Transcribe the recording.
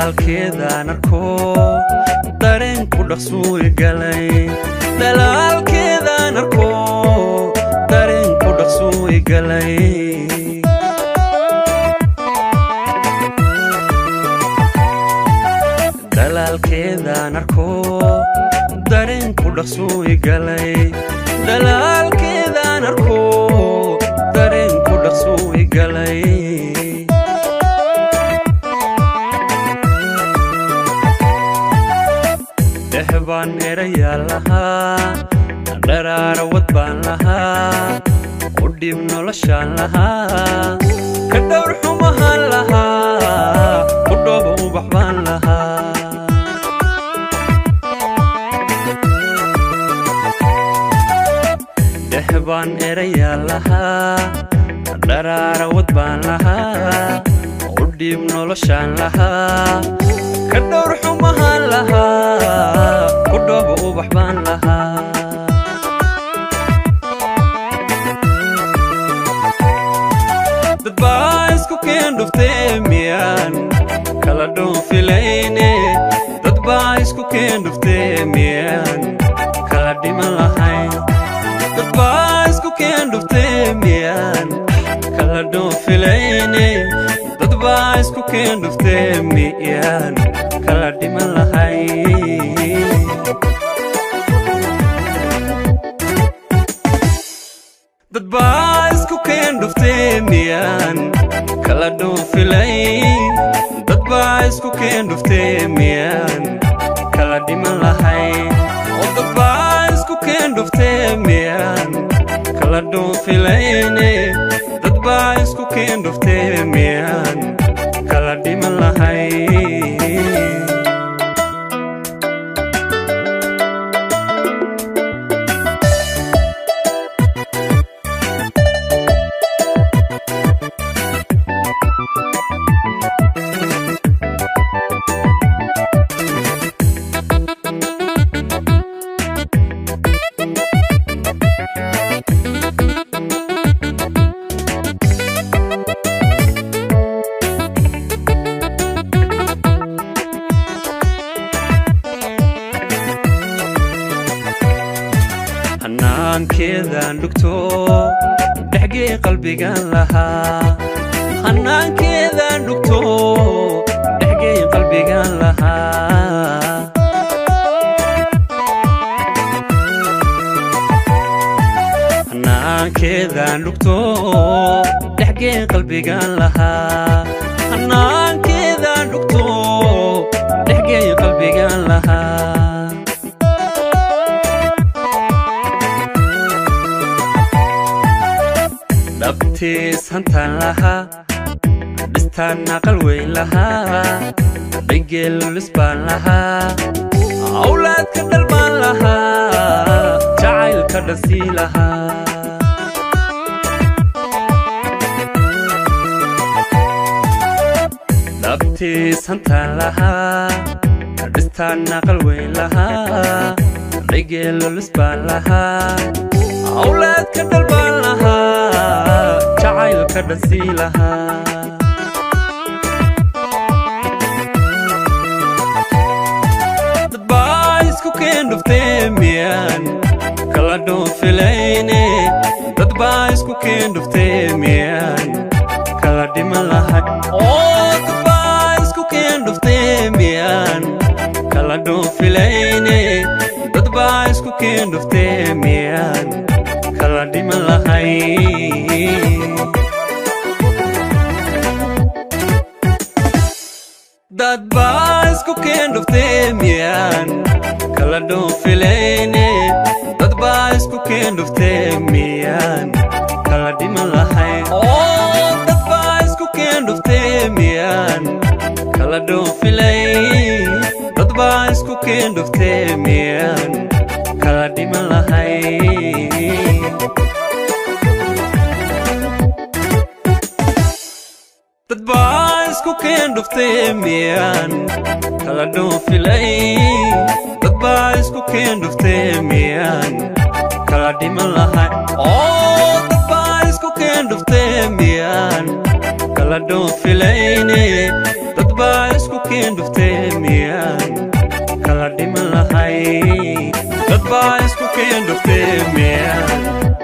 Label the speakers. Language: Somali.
Speaker 1: dalaalkeedaan arko dareen ku dhaqsuu igalay dalaalkeedaan arko dareen ku dhaqsuu igalay dalaalkeedaan arko dareen ku dhaqsuu igalay dalaalkeedaan arko dareen ku dhaqsuu igalay dehbaan erayaa lahaa dharaara wad baan lahaa u dhib noloshaan lahaa ka dhowr xumahaan lahaa u dhooba ubax baan lahaa dehbaan erayaa lahaa dharaara wad baan lahaa u dhib noloshaan lahaa ka dhowr xumahaan lahaa ku dhooba ubax baan lahaa dad baa isku keen dhuftee miyaan kala dhoofilayne dad baa isku keen dhuftee miyaan kala dhiman lahayn dad baa isku keen dhuftee miyaan kala dhoofilayne dad baa isku keen dhuftee miyaan kala dhiman lahayn dad baa isku keen dhuftee miyaan kala dhoofilayn dad baa isku keen dhuftee miyaan kala dhiman lahayn oo dad baa isku keen dhuftee miyaan kala dhoofilayne dad baa isku keen dhuftee miyaan kala dhiman lahayn hanaankeedaan dhugto dhexgee qalbigaan lahaa hanaankeedaan dhugto dhexgee qalbigaan lahaa hanaankeedaan dhugto dhexgee qalbigaan lahaa hanaankeedaan dhugto dhexgee qalbigaan lahaa dhabtiis hantaan lahaa dhistaan aqal weyn lahaa dhigeel lulis baan lahaa awlaad ka dhal baan lahaa jacayl ka dhasii lahaa dhabtiis hantaan lahaa dhistaan aqal weyn lahaa dhigeel lulis baan lahaa awlaad ka dhal baan lahaa jacayl ka dhasii lahaa dad baa isku keen dhuftee miyaan kala dhoofilayne dad baa isku keen dhuftee miyaan kala dhiman lahay oo dad baa isku keen dhuftee miyaan kala dhoofilayne dad baa isku keen dhuftee miyaan kala dhiman lahayn dad baa isku keen dhuftee miyaan kala dhoofilayne dad baa isku keen dhuftee miyaan kala dhiman lahayn oo dad baa isku keen dhuftee miyaan kala dhoofilayn dad baa isku keen dhuftee miyaan kala dhiman lahayn dad baa isku keen dhuftee miyaan kala dhoofilayn dad baa isku keen dhuftee miyaan kala dhiman lahayn oo dad baa isku keen dhuftee miyaan kala dhoofilayne dad baa isku keen dhuftee miyaan kala dhiman lahay dad baa isku keen dhuftee miyaan